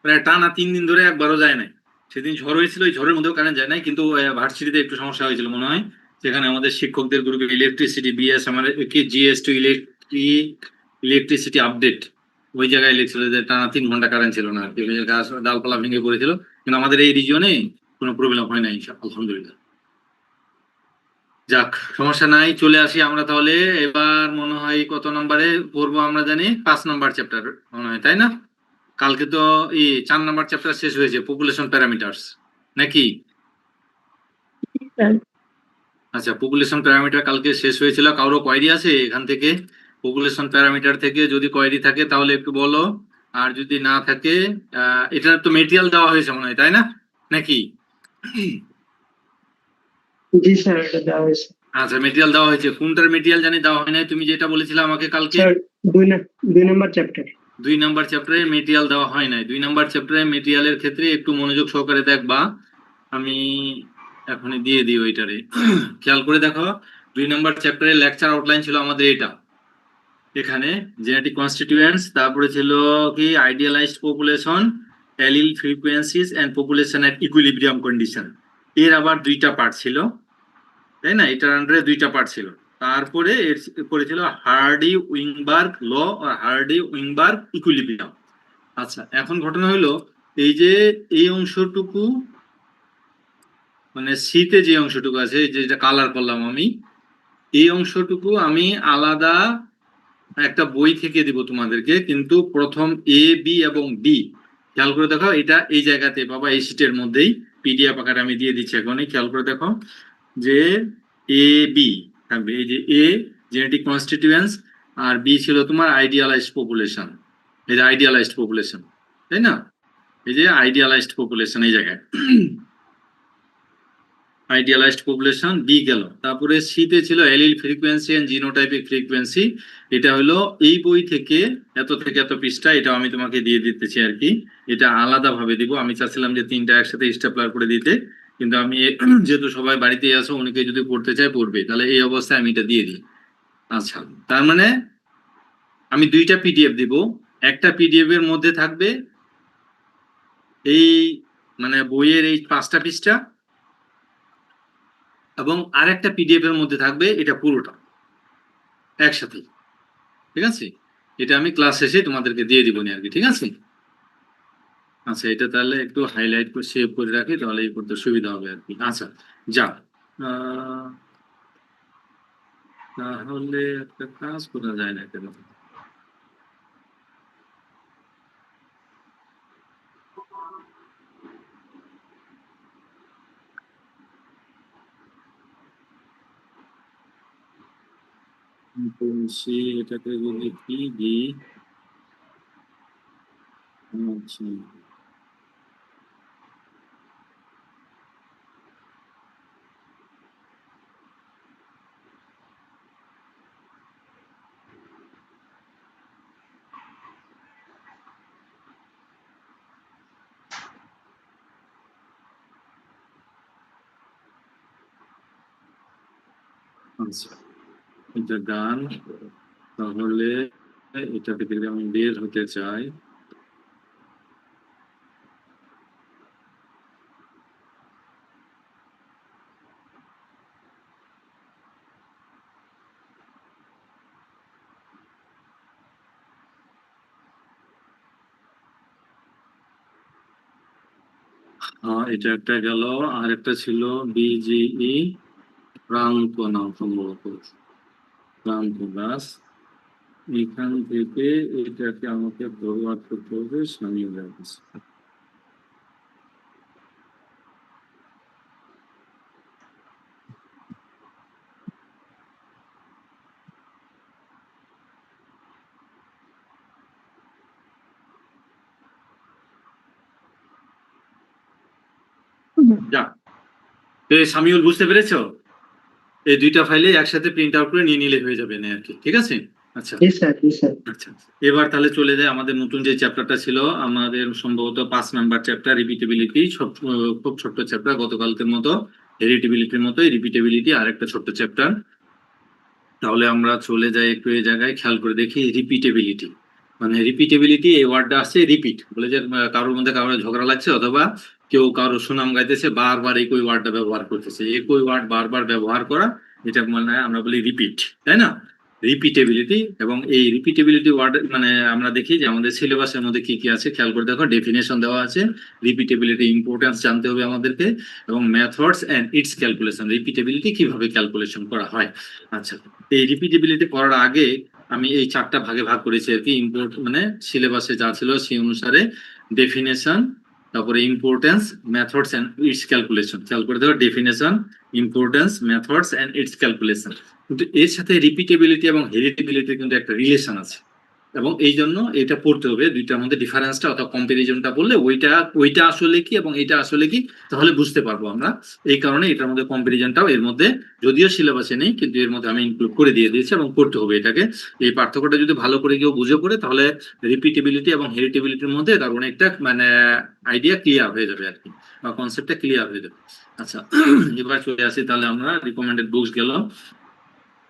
প্রায় টানা 3 দিন ধরে একবারও যায় নাই। সেদিন ঝড় হয়েছিল, ওই ঝড়ের মধ্যেও কারেন্ট যায় নাই, কিন্তু ভার্সিটিতে একটু সমস্যা হয়েছিল মনে হয়। সেখানে আমাদের শিক্ষকদের গ্রুপে ইলেকট্রিসিটি বিএস আমার কি জিএস টু ইলেকট্রিসিটি আপডেট, ওই জায়গায় লিখছিল যে টানা 3 ঘন্টা কারেন্ট ছিল না আর কি, গাছ ডালপালা ভেঙে পড়েছিল। কিন্তু আমাদের এই রিজিয়নে কোনো প্রবলেম হয় নাই, আলহামদুলিল্লাহ। যাক, সমস্যা নাই, চলে আসি আমরা তাহলে। এবার মনে হয় কত নম্বরে পড়বো আমরা জানি, 5 নম্বর চ্যাপ্টার মনে হয়, তাই না? কালকে তো 4 নম্বর চ্যাপ্টার শেষ হয়েছে, পপুলেশন প্যারামিটার্স, নাকি? আচ্ছা, পপুলেশন প্যারামিটার কালকে শেষ হয়েছিল। কারো কোয়েরি আছে এখান থেকে? পপুলেশন প্যারামিটার থেকে যদি কোয়েরি থাকে তাহলে একটু বলো, আর যদি না থাকে এটা তো মেটেরিয়াল দেওয়া হয়েছে মনে হয়, তাই না, নাকি? জি স্যার, এটা দেওয়া হয়েছে। আচ্ছা, মেটেরিয়াল দেওয়া হয়েছে। কোনটার মেটেরিয়াল জানি দেওয়া হয় নাই, তুমি যেটা বলেছিলে আমাকে কালকে? স্যার 2 নম্বর চ্যাপ্টার। 2 নম্বর চ্যাপ্টারে মেটেরিয়াল দেওয়া হয় নাই। 2 নম্বর চ্যাপ্টারে মেটেরিয়ালের ক্ষেত্রে একটু মনোযোগ সহকারে দেখবা। আমি এখনই দিয়ে দিই ওইটারে, খেয়াল করে দেখো। 2 নম্বর চ্যাপ্টারে লেকচার আউটলাইন ছিল আমাদের এটা, এখানে জেনেটিক কনস্টিটিউয়েন্টস, তারপরে ছিল কি idealized population, allele frequencies and population at equilibrium condition. এর আবার 2টা পার্ট ছিল, তাই না? এটার আন্ডারে 2টা পার্ট ছিল। তারপরে এর করেছিল হার্ডি উইংবার্গ ল আর হার্ডি উইংবার্গ ইকুইলিব্রিয়াম। আচ্ছা, এখন ঘটনা হলো এই যে এই অংশটুকু, মানে সিতে যে অংশটুকু আছে, যেটা কালার করলাম আমি, এই অংশটুকু আমি আলাদা একটা বই থেকে দিব তোমাদেরকে, কিন্তু প্রথম এ বি এবং ডি খেয়াল করে দেখো, এটা এই জায়গাতে বাবা, এই শীটের মধ্যেই পিডিএফ আকারে আমি দিয়ে দিচ্ছি এখনই। খেয়াল করে দেখো যে এ বি থাকবে, এই যে a genetic constituents, R B ছিল তোমার আইডিয়ালাইজড পপুলেশন। এই যে আইডিয়ালাইজড পপুলেশন, তাই না? এই যে আইডিয়ালাইজড পপুলেশন এই জায়গায়, আইডিয়ালাইজড পপুলেশন বি গেল। তারপরে সিতে ছিল allele frequency and genotypic frequency. এটা হলো এই বই থেকে এত থেকে এত পৃষ্ঠা, এটা আমি তোমাকে দিয়ে দিতেছি আর কি। এটা আলাদা ভাবে দিব, আমি চাচ্ছিলাম যে 3টা একসাথে স্টেপলার করে দিতে, কিন্তু আমি যেহেতু সবাই বাড়িতেই আছো, অনেকে যদি পড়তে চায় পড়বে, তাহলে এই অবস্থায় আমি এটা দিয়ে দিই। আচ্ছা, তার মানে আমি 2টা পিডিএফ দিব। একটা পিডিএফ এর মধ্যে থাকবে এই মানে বইয়ের এই 5টা পৃষ্ঠা, এবং আরেকটা পিডিএফ এর মধ্যে থাকবে এটা পুরোটা একসাথে, ঠিক আছে? এটা আমি ক্লাস শেষে তোমাদেরকে দিয়ে দিব আর কি, ঠিক আছে? আচ্ছা, এটা তাহলে একটু হাইলাইট করে সেভ করে রাখি, তাহলে এই করতে সুবিধা হবে আর কি। আচ্ছা, যা, তাহলে একটা কাজ করা যায় না কেন? বলছি এটাকে যদি কি দিই, আচ্ছা, আচ্ছা, এটা ডান। তাহলে এটা থেকে যদি আমি বের হতে চাই, এটা একটা গেল, আর একটা ছিল বিজিই প্রান্ত নাম সম্ভবত, প্রান্ত দাস। এখান থেকে এটাকে আমাকে ফরওয়ার্ড করতে হবে সামিউলের কাছে। যা, সামিউল বুঝতে পেরেছো? এই 2টা ফাইলে একসাথে প্রিন্ট আউট করে নিয়ে নিলে হয়ে যাবে না আর কি, ঠিক আছে? আচ্ছা, জি স্যার, জি স্যার। আচ্ছা, এবার তাহলে চলে যায় আমাদের নতুন যে চ্যাপ্টারটা ছিল, আমাদের সম্ভবত 5 নাম্বার চ্যাপ্টার রিপিটেবিলিটি। খুব ছোট্ট চ্যাপ্টার, গতকালকের মতো হেরিটেবিলিটির মতোই রিপিটেবিলিটি আর একটা ছোট্ট চ্যাপ্টার। তাহলে আমরা চলে যাই একটু এই জায়গায়, খেয়াল করে দেখি রিপিটেবিলিটি। মানে রিপিটেবিলিটি এই ওয়ার্ডটা আসছে রিপিট বলে যে কারোর মধ্যে কারোর ঝগড়া লাগছে অথবা কেউ কারোর সুনাম গাইতেছে বারবার একই ওয়ার্ডটা ব্যবহার করতেছে, একই ওয়ার্ড বারবার ব্যবহার করা, এটা মানে আমরা বলি রিপিট, তাই না? রিপিটেবিলিটি। এবং এই রিপিটেবিলিটি ওয়ার্ড মানে আমরা দেখি যে আমাদের সিলেবাসের মধ্যে কি কি আছে খেয়াল করে দেখো, ডেফিনেশন দেওয়া আছে, রিপিটেবিলিটি ইম্পর্টেন্স জানতে হবে আমাদেরকে, এবং মেথডস এন্ড ইটস ক্যালকুলেশন, রিপিটেবিলিটি কিভাবে ক্যালকুলেশন করা হয়। আচ্ছা, এই রিপিটেবিলিটি পড়ার আগে আমি এই 4টা ভাগে ভাগ করেছি আর কি, মানে সিলেবাসে যা ছিল সেই অনুসারে ডেফিনেশন, তারপরে importance, methods and its calculation. খেয়াল করে দেখো, definition, importance, methods and its calculation. কিন্তু এর সাথে রিপিটেবিলিটি এবং হেরিটেবিলিটির কিন্তু একটা রিলেশন আছে, এবং এই জন্য এটা পড়তে হবে, দুইটার মধ্যে ডিফারেন্সটা অথবা কম্পারিজনটা বললে ওইটা আসলে কি এবং এটা আসলে কি তাহলে বুঝতে পারবো আমরা। এই কারণে এটার মধ্যে কম্পারিজনটাও এর মধ্যে যদিও সিলেবাসে নেই কিন্তু এর মধ্যে আমি ইনক্লুড করে দিয়ে দিয়েছি এবং করতে হবে এটাকে। এই পার্থক্যটা যদি ভালো করে কেউ বুঝে পড়ে তাহলে রিপিটেবিলিটি এবং হেরিটেবিলিটির মধ্যে তার অনেকটা মানে আইডিয়া ক্লিয়ার হয়ে যাবে আর কি, বা কনসেপ্টটা ক্লিয়ার হয়ে যাবে। আচ্ছা, এবার চলে আসি তাহলে আমরা রিকমেন্ডেড বুকস গেল।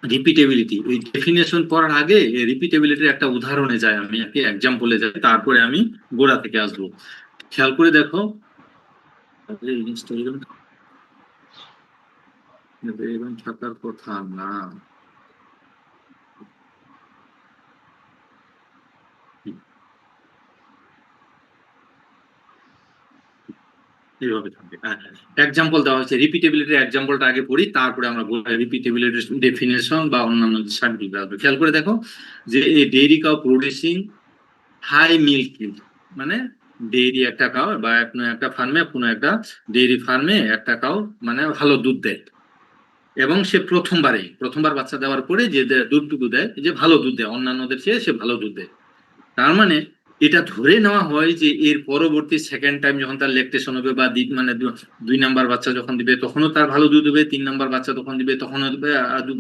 রিপিটেবিলিটি, এই ডেফিনেশন পড়ার আগে রিপিটেবিলিটির একটা উদাহরণে যাই, আমি একটি এক্সাম্পলে যাই, তারপরে আমি গোড়া থেকে আসবো। খেয়াল করে দেখো, এই জিনিসটা এরকম থাকার কথা না। এইভাবে থাকবে। এক্সাম্পল দেওয়া হচ্ছে, রিপিটেবিলিটির এক্সাম্পলটা আগে পড়ি, তারপরে আমরা রিপিটেবিলিটির ডেফিনেশন বা অন্যান্য সার্টিফিকেট আসবে। খেয়াল করে দেখো যে এই dairy cow producing high milk yield, মানে ডেইরি একটা কাউ বা একটা ফার্মে, কোনো একটা ডেইরি ফার্মে একটা কাউ মানে ভালো দুধ দেয়, এবং সে প্রথমবার বাচ্চা দেওয়ার পরে যে দুধটুকু দেয় যে ভালো দুধ দেয়, অন্যান্যদের চেয়ে সে ভালো দুধ দেয়। তার মানে এটা ধরে নেওয়া হয় যে এর পরবর্তী সেকেন্ড টাইম যখন তার ল্যাকটেশন হবে বা মানে 2 নাম্বার বাচ্চা যখন দিবে তখনও তার ভালো দুধ দেবে, 3 নাম্বার বাচ্চা তখন দিবে তখনও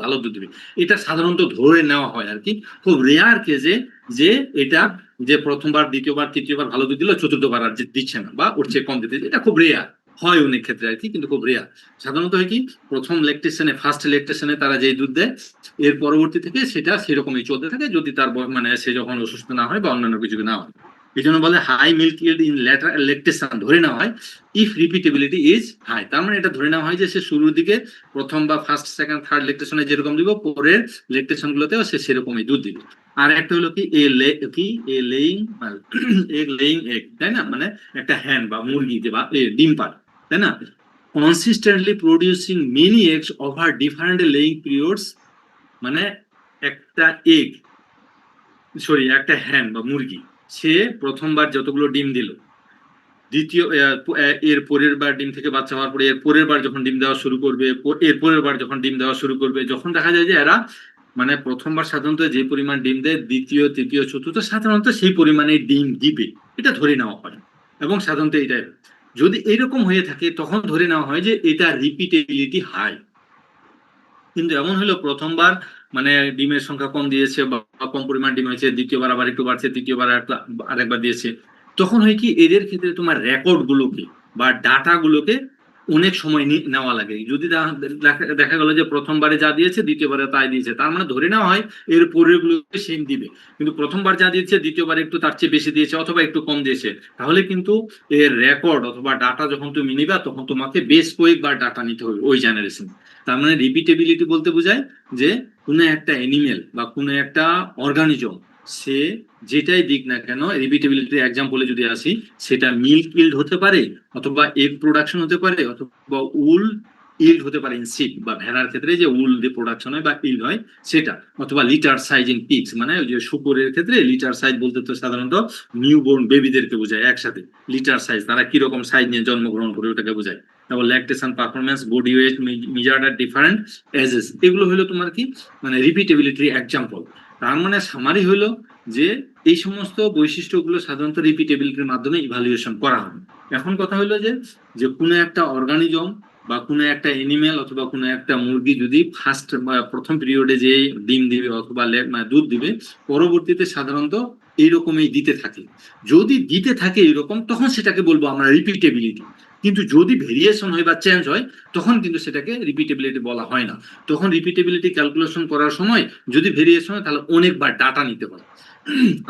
ভালো দুধ দেবে। এটা সাধারণত ধরে নেওয়া হয় আর কি, খুব রেয়ার কেসে যে এটা যে প্রথমবার, দ্বিতীয়বার, তৃতীয়বার ভালো দুধ দিল, চতুর্থবার আর দিচ্ছে না বা ওর চেয়ে কম দিতে, এটা খুব রেয়ার হয় অনেক ক্ষেত্রে আর কি, কিন্তু খুব রেয়ার। সাধারণত হয় কি, প্রথম ল্যাকটেশনে, ফার্স্ট ল্যাকটেশনে তারা যেই দুধ দেয় এর পরবর্তী থেকে সেটা সেরকমই চলতে থাকে, যদি তার মানে সে যখন অসুস্থ না হয় বা অন্যান্য কিছু না হয়। এই জন্য বলে high milk yield in lactation, ধরে নেওয়া হয় ইফ রিপিটেবিলিটি ইজ হাই। তার মানে এটা ধরে নেওয়া হয় যে সে শুরুর দিকে প্রথম বা ফার্স্ট, সেকেন্ড, থার্ড ল্যাকটেশনে যেরকম দিব, পরের ল্যাকটেশন গুলোতেও সে সেরকমই দুধ দিবে। আর একটা হলো কি এ লেইং এগ, তাই না, মানে একটা হ্যান বা মুরগি যে বা ডিম পাড়ে, তাই না, consistently producing many eggs over different laying periods, মানে একটা একটা হ্যান বা মুরগি সে প্রথমবার যতগুলো ডিম দিল, দ্বিতীয় এর পরের বার ডিম থেকে বাচ্চা হওয়ার পরে এর পরের বার যখন ডিম দেওয়া শুরু করবে, এর পরের বার যখন ডিম দেওয়া শুরু করবে, যখন দেখা যায় যে এরা মানে প্রথমবার সাধারণত যে পরিমাণ ডিম দেয়, দ্বিতীয়, তৃতীয়, চতুর্থ সাধারণত সেই পরিমাণে ডিম দিবে, এটা ধরে নেওয়া হয়। এবং সাধারণত এটা যদি এরকম হয়ে থাকে তখন ধরে নেওয়া হয় যে এটা রিপিটেবিলিটি হাই। কিন্তু এমন হলো প্রথমবার মানে ডিমের সংখ্যা কম দিয়েছে বা কম পরিমাণ ডিম হয়েছে, দ্বিতীয়বার আবার একটু বাড়ছে, তৃতীয়বার আরেকবার দিয়েছে, তখন হয় কি এদের ক্ষেত্রে তোমার রেকর্ড গুলোকে বা ডাটা গুলোকে অনেক সময় নেওয়া লাগে। যদি দেখা গেল যে প্রথমবারে যা দিয়েছে দ্বিতীয়বারে তাই দিয়েছে, তার মানে ধরে নেওয়া হয় এর পরের গুলোকে সেম দিবে, কিন্তু প্রথমবার যা দিয়েছে দ্বিতীয়বার একটু তার চেয়ে বেশি দিয়েছে অথবা একটু কম দিয়েছে, তাহলে কিন্তু এর রেকর্ড অথবা ডাটা যখন তুমি নিবা তখন তোমাকে বেশ কয়েকবার ডাটা নিতে হবে ওই জেনারেশন। তার মানে রিপিটেবিলিটি বলতে বোঝায় যে কোনো একটা অ্যানিমেল বা কোনো একটা অর্গানিজম সে যেটাই দিক না কেন, রিপিটেবিলিটির এক্সাম্পলে যদি আসি, সেটা মিল্ক ইল্ড হতে পারে অথবা এগ প্রোডাকশন হতে পারে অথবা উল ইল্ড হতে পারে ইন শিপ, বা ভেড়ার ক্ষেত্রে যে উল দিয়ে প্রোডাকশন হয় বা ইল্ড হয় সেটা, অথবা লিটার সাইজ ইন পিগস, মানে ওই যে শুকরের ক্ষেত্রে লিটার সাইজ বলতে তো সাধারণত নিউবর্ন বেবিদেরকে বোঝায় একসাথে, লিটার সাইজ তারা কিরকম সাইজ নিয়ে জন্মগ্রহণ করে ওটাকে বোঝায়। তারপর lactation performance, body weight measured at different ages, এগুলো হলো তোমার কি মানে রিপিটেবিলিটির এক্সাম্পল। তার মানে সামারি হলো যে এই সমস্ত বৈশিষ্ট্যগুলো সাধারণত রিপিটেবিলিটির মাধ্যমে ইভালুয়েশন করা হয়। এখন কথা হলো যে কোনো একটা অর্গানিজম বা কোনো একটা এনিমেল অথবা কোনো একটা মুরগি যদি প্রথম পিরিয়ডে যে ডিম দিবে অথবা দুধ দিবে, পরবর্তীতে সাধারণত এইরকমই দিতে থাকে। যদি দিতে থাকে এরকম, তখন সেটাকে বলবো আমরা রিপিটেবিলিটি। কিন্তু যদি ভেরিয়েশন হয় বা চেঞ্জ হয় তখন কিন্তু সেটাকে রিপিটেবিলিটি বলা হয় না। তখন রিপিটেবিলিটি ক্যালকুলেশন করার সময় যদি ভেরিয়েশন হয় তাহলে অনেকবার ডাটা নিতে হয়।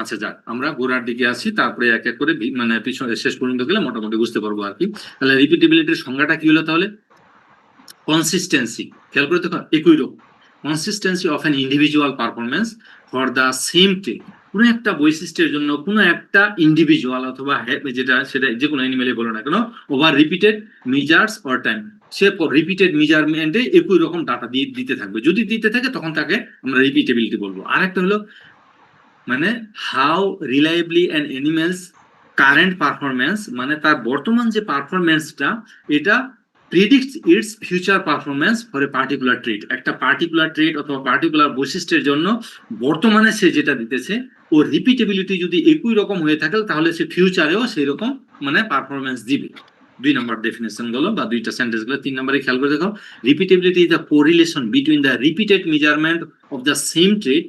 আচ্ছা যাক, আমরা গোড়ার দিকে আসি, তারপরে এক এক করে মানে পিছনে শেষ পর্যন্ত গেলে মোটামুটি বুঝতে পারবো আর কি। তাহলে রিপিটেবিলিটির সংজ্ঞাটা কি হলো তাহলে? কনসিস্টেন্সি, খেয়াল করে দেখো, একই রকম consistency of an individual performance for the same trade. কোনো একটা বৈশিষ্ট্যের জন্য কোনো একটা ইন্ডিভিজুয়াল অথবা যেটা সেটা যে কোনো অ্যানিমেলে বলো না কেন, over repeated measures or time, সে রিপিটেড মেজারমেন্টে একই রকম ডাটা দিয়ে দিতে থাকবে, যদি দিতে থাকে তখন তাকে আমরা রিপিটেবিলিটি বলবো। আর একটা হলো মানে how reliably an animal's current performance, মানে তার বর্তমান যে পারফরমেন্সটা এটা predicts its future performance for a particular trait. একটা পার্টিকুলার ট্রেড অথবা পার্টিকুলার বৈশিষ্ট্যের জন্য বর্তমানে সে যেটা দিতেছে ও রিপিটেবিলিটি যদি একই রকম হয়ে থাকে তাহলে সে ফিউচারেও সেই রকম মানে পারফরমেন্স দিবে। 2 নম্বর ডেফিনেশন গুলো বা দুইটা সেন্টেন্স গুলো। 3 নম্বরে খেয়াল করে দেখো, repeatability is the correlation between the repeated measurement of the same trait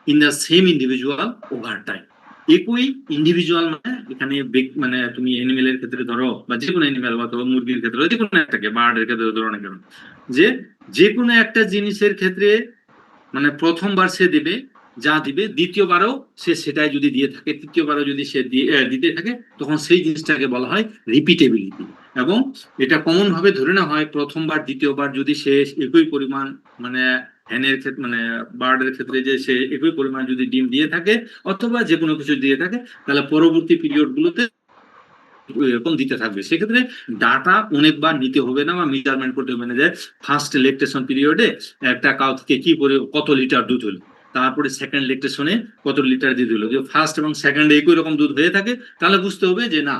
in the same individual over time. একই ইন্ডিভিজুয়াল মানে এখানে মানে তুমি অ্যানিমেলের ক্ষেত্রে ধরো বা যে কোনো অ্যানিমেল বা মুরগির ক্ষেত্রে যে কোনো একটাকে, বার্ডের ক্ষেত্রে ধরো না কেন, যে কোনো একটা জিনিসের ক্ষেত্রে মানে প্রথমবার সে দেবে যা দিবে, দ্বিতীয়বারও সে সেটাই যদি দিয়ে থাকে, তৃতীয়বারও যদি সে দিতে থাকে, তখন সেই জিনিসটাকে বলা হয় রিপিটেবিলিটি। এবং এটা কমন ভাবে ধরে নেওয়া হয় প্রথমবার দ্বিতীয়বার যদি সে একই পরিমাণ মানে হ্যানের ক্ষেত্রে মানে বার্ডের ক্ষেত্রে যে সে একই পরিমাণ যদি ডিম দিয়ে থাকে অথবা যে কোনো কিছু দিয়ে থাকে, তাহলে পরবর্তী পিরিয়ড গুলোতে এরকম দিতে থাকবে। সেক্ষেত্রে ডাটা অনেকবার নিতে হবে না বা মেজারমেন্ট করতে হবে না, যে ফার্স্ট লেকটেশন পিরিয়ডে একটা কাউ থেকে কি করে কত লিটার দুধ হলো, তারপরে সেকেন্ড লেকটেশনে কত লিটার দুধ হলো। যদি ফার্স্ট এবং সেকেন্ডে একই রকম দুধ হয়ে থাকে তাহলে বুঝতে হবে যে না,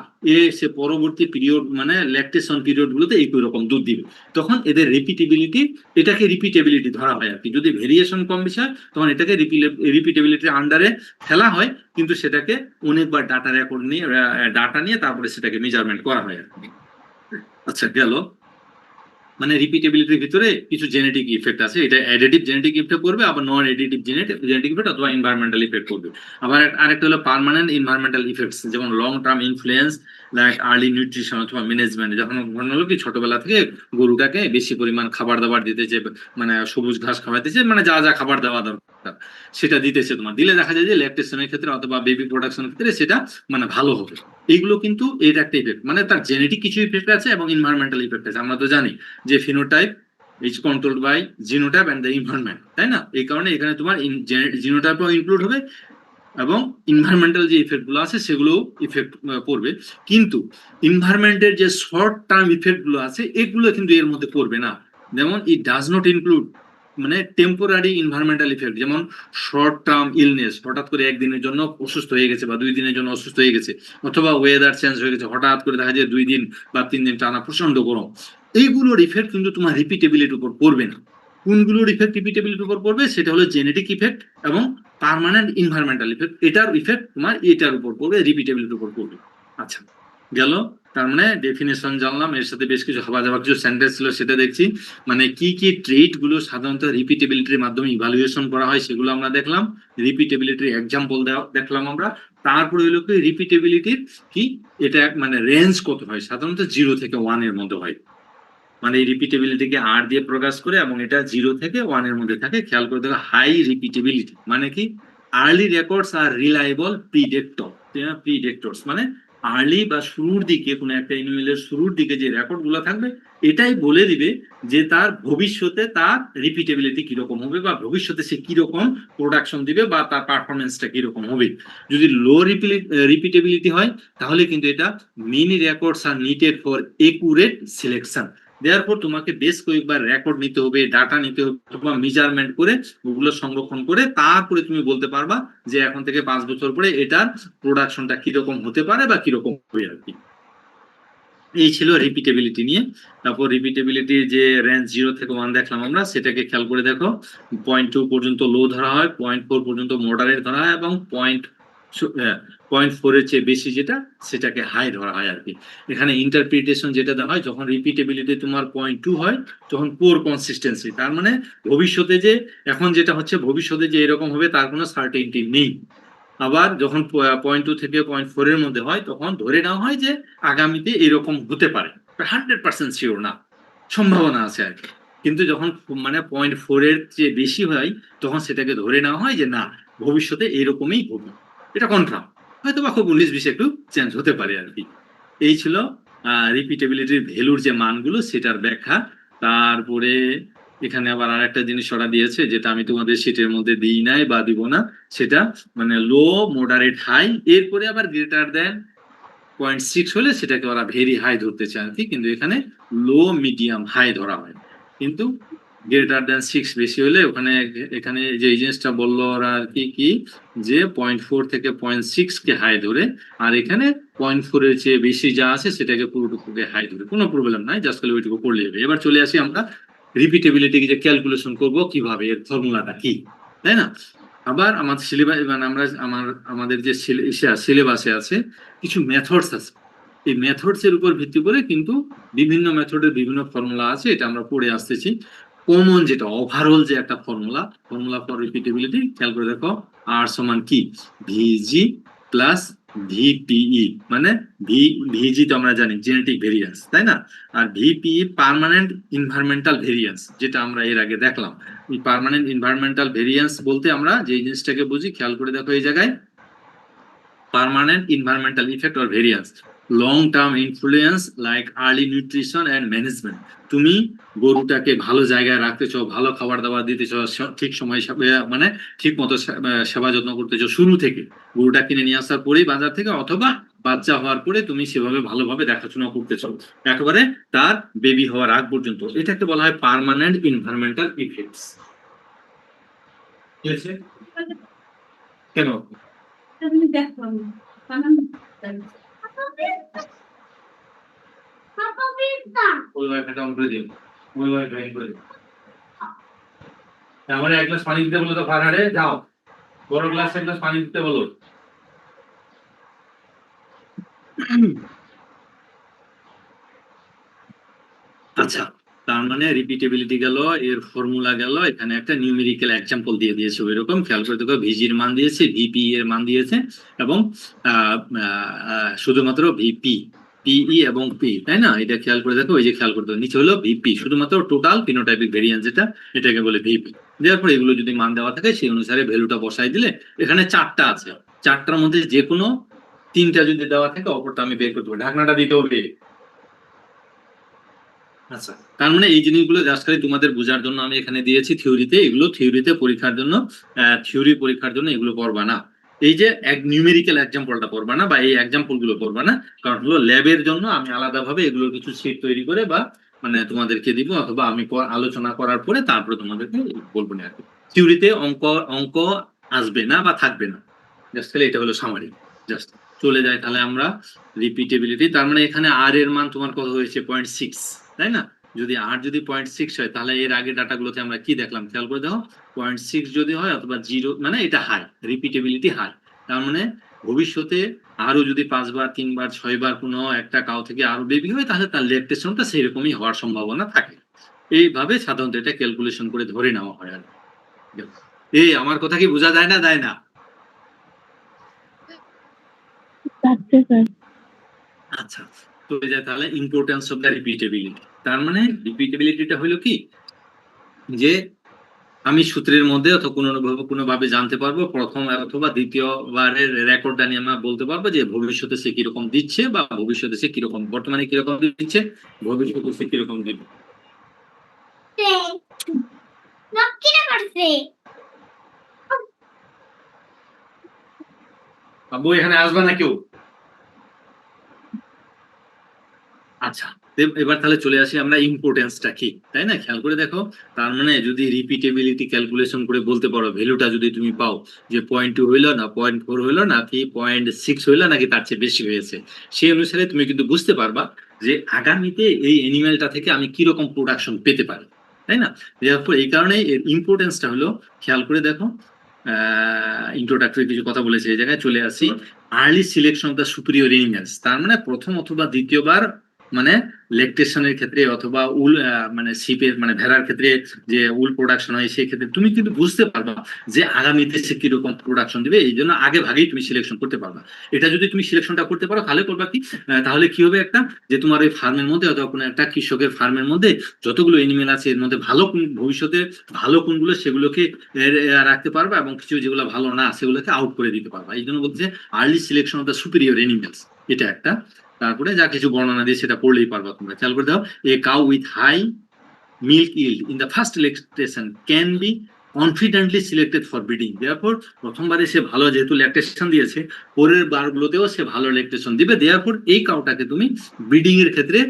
সে পরবর্তী পিরিয়ড মানে ল্যাকটেশন পিরিয়ড গুলোতে একই রকম দুধ দিবে। তখন এদের রিপিটেবিলিটি, এটাকে রিপিটেবিলিটি ধরা হয় আর কি। যদি ভেরিয়েশন কম বেশি হয় তখন এটাকে রিপিটেবিলিটির আন্ডারে ফেলা হয়, কিন্তু সেটাকে অনেকবার ডাটা রেকর্ড নিয়ে ডাটা নিয়ে তারপরে সেটাকে মেজারমেন্ট করা হয় আর কি। আচ্ছা গেল, মানে রিপিটেবিলিটির ভিতরে কিছু জেনেটিক ইফেক্ট আছে, এটা অ্যাডিটিভ জেনেটিক ইফেক্ট করবে, আবার নন অ্যাডিটিভ জেনেটিক ইফেক্ট অথবা এনভায়রনমেন্টাল ইফেক্ট করবে। আবার আরেকটা হলো পার্মানেন্ট এনভায়রনমেন্টাল ইফেক্টস, যেমন long term influence like early nutrition অথবা ম্যানেজমেন্ট। যখন মনে হলো কি ছোটবেলা থেকে গরুটাকে বেশি পরিমাণ খাবার দাবার দিতেছে, মানে সবুজ ঘাস খাওয়াইতেছে, মানে যা যা খাবার দেওয়া দরকার সেটা দিতেছে, তোমার দিলে দেখা যায় যে ল্যাকটেশনের ক্ষেত্রে অথবা বেবি প্রোডাকশনের ক্ষেত্রে সেটা মানে ভালো হবে। এইগুলো কিন্তু এর একটা ইফেক্ট, মানে তার জেনেটিক কিছু ইফেক্ট আছে এবং এনভায়রনমেন্টাল ইফেক্ট আছে। আমরা তো জানি যে phenotype is controlled by genotype and the environment, তাই না? এই কারণে এখানে তোমার জিনোটাইপও ইনক্লুড হবে এবং এনভায়রনমেন্টাল যে ইফেক্ট গুলো আছে সেগুলো ইফেক্ট পড়বে। কিন্তু এনভায়রনমেন্টের যে শর্ট টার্ম ইফেক্ট গুলো আছে এগুলো কিন্তু এর মধ্যে পড়বে না। যেমন ইট ডাজ নট ইনক্লুড মানে টেম্পোরারি এনভায়রনমেন্টাল ইফেক্ট, যেমন শর্ট টার্ম ইলনেস, হঠাৎ করে একদিনের জন্য অসুস্থ হয়ে গেছে বা 2 দিনের জন্য অসুস্থ হয়ে গেছে, অথবা ওয়েদার চেঞ্জ হয়ে গেছে, হঠাৎ করে দেখা যায় 2 দিন বা 3 দিন টানা প্রচন্ড গরম। এইগুলোর ইফেক্ট কিন্তু তোমার রিপিটেবিলিটির উপর পড়বে না। কোনগুলোর ইফেক্ট রিপিটেবিলিটির উপর পড়বে সেটা হলো জেনেটিক ইফেক্ট এবং পার্মানেন্ট এনভায়রনমেন্টাল ইফেক্ট। এটার ইফেক্ট তোমার এটার উপর পড়বে, রিপিটেবিলিটির উপর পড়বে। আচ্ছা গেল, তার মানে ডেফিনেশন জানলাম, এর সাথে বেশ কিছু হাবা যাওয়া কিছু সেন্টেন্স ছিল সেটা দেখছি। মানে কি কি ট্রেট গুলো সাধারণত রিপিটেবিলিটির মাধ্যমে ইভালুয়েশন করা হয় সেগুলো আমরা দেখলাম, রিপিটেবিলিটির এক্সাম্পল দেখলাম আমরা। তারপরে হলো কি রিপিটেবিলিটির কি এটা মানে রেঞ্জ কত হয়, সাধারণত 0 থেকে 1 এর মধ্যে হয়। মানে এই রিপিটেবিলিটিকে আর দিয়ে প্রকাশ করে এবং এটা 0 থেকে 1 এর মধ্যে থাকে। খেয়াল করে দেখো, হাই রিপিটেবিলিটি মানে কি, আর্লি রেকর্ডস আর রিলায়েবল প্রিডেক্টরস, মানে আর্লি বা শুরুর দিকে কোনো একটা অ্যানিমেলের শুরুর দিকে যে রেকর্ড গুলো থাকবে এটাই বলে দিবে যে তার ভবিষ্যতে তার রিপিটেবিলিটি কিরকম হবে বা ভবিষ্যতে সে কিরকম প্রোডাকশন দিবে বা তার পারফরমেন্সটা কিরকম হবে। যদি লো রিপিটেবিলিটি হয় তাহলে কিন্তু এটা many records are needed for accurate selection. দেয়ারপর তোমাকে বেশ কয়েকবার রেকর্ড নিতে হবে, ডাটা নিতে হবে, অথবা মেজারমেন্ট করে ওগুলো সংরক্ষণ করে তারপরে তুমি বলতে পারবা যে এখন থেকে 5 বছর পরে এটার প্রোডাকশনটা কিরকম হতে পারে বা কিরকম হবে আর কি। এই ছিল রিপিটেবিলিটি নিয়ে। তারপর রিপিটেবিলিটির যে রেঞ্জ 0 থেকে 1 দেখলাম আমরা, সেটাকে খেয়াল করে দেখো, 0.2 পর্যন্ত লো ধরা হয়, 0.4 পর্যন্ত মডারেট ধরা হয় এবং 0.4 এর চেয়ে বেশি যেটা সেটাকে হাই ধরা হয় আর কি। এখানে ইন্টারপ্রিটেশন যেটা দেওয়া হয়, যখন রিপিটেবিলিটি তোমার 0.2 হয় তখন পোর কনসিস্টেন্সি, তার মানে ভবিষ্যতে যে এখন যেটা হচ্ছে ভবিষ্যতে যে এরকম হবে তার কোনো সার্টেনিটি নেই। আবার যখন 0.2 থেকে 0.4 এর মধ্যে হয় তখন ধরে নেওয়া হয় যে আগামীতে এরকম হতে পারে, 100% শিওর না, সম্ভাবনা আছে আর কি। কিন্তু যখন মানে 0.4 এর চেয়ে বেশি হয় তখন সেটাকে ধরে নেওয়া হয় যে না, ভবিষ্যতে এরকমই হবে, এটা কনফার্ম। হয়তো বা খুব 19-20 একটু চেঞ্জ হতে পারে আর কি। এই ছিল রিপিটেবিলিটির ভ্যালুর যে মানগুলো সেটার ব্যাখ্যা। তারপরে এখানে আবার আরেকটা জিনিস ওরা দিয়েছে যেটা আমি তোমাদের শীটের মধ্যে দিই নাই বা দিব না, সেটা মানে লো, মডারেট, হাই, এরপরে আবার গ্রেটার দেন 0.6 হলে সেটাকে ওরা ভেরি হাই ধরতে চায় আর কি, কিন্তু এখানে লো, মিডিয়াম, হাই ধরা হয়। কিন্তু গ্রেটার দেন 6 বেশি হলে ওখানে এখানে যে এই জিনিসটা বললো ওরা আর কি কি যে 0.4 থেকে 0.6 কে হাই ধরে, আর এখানে 0.4 এর চেয়ে বেশি যা আছে সেটাকে পুরোটুকুকে হাই ধরে। কোনো প্রবলেম নাই, জাস্ট খালি ওইটুকু পড়লে হবে। এবার চলে আসি আমরা রিপিটেবিলিটি যে ক্যালকুলেশন করব কিভাবে, এর ফর্মুলাটা কি, তাই না? আবার আমাদের সিলেবাস মানে আমরা আমাদের যে সিলেবাসে আছে কিছু মেথডস আছে, এই মেথডস এর উপর ভিত্তি করে কিন্তু বিভিন্ন মেথডের বিভিন্ন ফর্মুলা আছে, এটা আমরা পড়ে আসতেছি। কমন যেটা ওভারঅল যে একটা ফর্মুলা ফর রিপিটেবিলিটি, খেয়াল করে দেখো, আর সমান কি ভিজি প্লাস ভিপিই, মানে ভিজি তো আমরা জানি জেনেটিক ভেরিয়েন্স, তাই না? আর ভিপিই পার্মানেন্ট এনভায়রনমেন্টাল ভেরিয়েন্স, যেটা আমরা এর আগে দেখলাম। এই পার্মানেন্ট এনভায়রনমেন্টাল ভেরিয়েন্স বলতে আমরা যে জিনিসটাকে বুঝি, খেয়াল করে দেখো এই জায়গায়, permanent environmental effect or variance, long term influence like early nutrition and management. তুমি গরুটাকে ভালো জায়গায় রাখতেছো, ভালো খাবার দাবার দিতেছো, ঠিক সময় মানে ঠিক মতো সেবা যত্ন করতেছো শুরু থেকে, গরুটা কিনে নিয়ে আসার পরেই বাজার থেকে, অথবা বাচ্চা হওয়ার পরে তুমি সেভাবে ভালোভাবে দেখাশোনা করতেছো একেবারে তার বেবি হওয়ার আগ পর্যন্ত, এটাকে বলা হয় পার্মানেন্ট এনভায়রনমেন্টাল ইফেক্টস। কেন ওই ওয়াইফাইটা অন করে দিন, ওই ওয়াইফাই অন করে দিন। আমার এক গ্লাস পানি দিতে বলো তো ফারহারে, যাও বড় গ্লাসে এক গ্লাস পানি দিতে বলো। আচ্ছা, তার মানে রিপিটেবিলিটি গেল, এর ফর্মুলা গেল, এখানে একটা নিউমেরিক্যাল এক্সাম্পল দিয়ে দিয়েছে ওইরকম, খেয়াল করে দেখো ভিজির মান দিয়েছে, ভিপি এর মান দিয়েছে, এবং শুধুমাত্র ভিপি, পিই এবং পি, তাই না? এটা খেয়াল করে দেখো, ওই যে খেয়াল করতে হবে নিচে হলো ভিপি, শুধুমাত্র টোটাল ফিনোটাইপিক ভেরিয়েন্স যেটা, এটাকে বলে ভিপি। দেওয়ার পর এগুলো যদি মান দেওয়া থাকে সেই অনুসারে ভ্যালুটা বসাই দিলে, এখানে 4টা আছে, 4টার মধ্যে যে কোনো 3টা যদি দেওয়া থাকে অপরটা আমি বের করতে পারি, ঢাকনাটা দিতে হবে। আচ্ছা, তার মানে এই জিনিসগুলো জাস্ট খালি তোমাদের বোঝার জন্য আমি এখানে দিয়েছি থিওরিতে, এগুলো থিওরিতে পরীক্ষার জন্য, থিওরি পরীক্ষার জন্য এগুলো পড়বা না। এই যে এক নিউমেরিক্যাল এক্সাম্পলটা পড়বা না, বা এই এক্সাম্পল গুলো পড়বা না, কারণ হলো ল্যাবের জন্য আমি আলাদাভাবে এগুলো কিছু শীট তৈরি করে বা মানে তোমাদেরকে দিব, অথবা আমি আলোচনা করার পরে তারপরে তোমাদেরকে বলবো না আর কি। থিওরিতে অঙ্ক অঙ্ক আসবে না বা থাকবে না, জাস্ট খালি এটা হলো সামারি। জাস্ট চলে যায় তাহলে আমরা রিপিটেবিলিটি, তার মানে এখানে আর এর মান তোমার কত হয়েছে 0.6, তাই না? যদি আর যদি 0.6 হয় তাহলে এর আগে ডাটাগুলোতে আমরা কি দেখলাম, খেয়াল করে দেখো, 0.6 যদি হয় অথবা 0, মানে এটা হাই, রিপিটেবিলিটি হাই। তার মানে ভবিষ্যতে আরো যদি 5 বার 3 বার 6 বার কোনো একটা কাউ থেকে আরো বেবি হয়, তাহলে তার ল্যাকটেশনটা সেরকমই হওয়ার সম্ভাবনা থাকে। এইভাবে সাধারণত এটা ক্যালকুলেশন করে ধরে নেওয়া হয় আর কি। এই আমার কথা কি বোঝা যায় না, যায় না? আচ্ছা, চলে যায় তাহলে ইম্পর্টেন্স অফ দ্য রিপিটেবিলিটি। তার মানে রিপিটেবিলিটিটা হলো কি, যে আমি সূত্রের মধ্যে অথবা কোনোভাবে জানতে পারবো, প্রথম অথবা দ্বিতীয়বারের রেকর্ডটা নিয়ে আমরা বলতে পারবো যে ভবিষ্যতে সে কিরকম দিচ্ছে, বা ভবিষ্যতে সে কিরকম, বর্তমানে কিরকম দিচ্ছে, ভবিষ্যতে সে কিরকম দিবে। আব্বু এখানে আসবে না কেউ? আচ্ছা, এবার তাহলে চলে আসি আমরা ইম্পর্টেন্সটা কি, তাই না? খেয়াল করে দেখো, তার মানে যদি রিপিটেবিলিটি ক্যালকুলেশন করে বলতে পারো ভ্যালুটা যদি তুমি পাও যে 0.2 হইলো না 0.4 হইলো নাকি 0.6 হইলো নাকি তার চেয়ে বেশি হয়েছে, সেই অনুসারে তুমি কিন্তু বুঝতে পারবা যে আগামীতে এই অ্যানিমেলটা থেকে আমি কিরকম প্রোডাকশন পেতে পারি, তাই না? এই কারণে এর ইম্পর্টেন্সটা হলো, খেয়াল করে দেখো, ইন্ট্রোডাক্টরি কিছু কথা বলেছে, এই জায়গায় চলে আসি। Early selection of the superior animals, তার মানে প্রথম অথবা দ্বিতীয়বার মানে ল্যাকটেশনের ক্ষেত্রে অথবা উল মানে শিপের মানে ভেড়ার ক্ষেত্রে যে উল প্রোডাকশন হয় সেই ক্ষেত্রে তুমি কিন্তু বুঝতে পারবা যে আগামীতে সে কিরকম প্রোডাকশন দিবে, এই জন্য আগে ভাগেই তুমি সিলেকশন করতে পারবা। এটা যদি তুমি সিলেকশনটা করতে পারো তাহলে করবা কি, তাহলে কি হবে একটা, যে তোমার ওই ফার্মের মধ্যে অথবা কোনো একটা কৃষকের ফার্মের মধ্যে যতগুলো এনিমেল আছে এর মধ্যে ভালো ভবিষ্যতে ভালো কোনগুলো সেগুলোকে রাখতে পারবা, এবং কিছু যেগুলো ভালো না সেগুলোকে আউট করে দিতে পারবা। এই জন্য বলছে early selection of the superior animals, এটা একটা। তারপরে যা কিছু বর্ণনা দিয়ে সেটা পড়লেই পারবা তোমরা, খেয়াল করে দাও। A cow with high milk yield in the first lactation can be confidently selected for breeding. Therefore প্রথমবারে সে ভালো যেহেতু ল্যাকটেশন দিয়েছে, পরের বারগুলোতেও সে ভালো ল্যাকটেশন দিবে। therefore এই কাউটাকে তুমি ব্রিডিং এর ক্ষেত্রে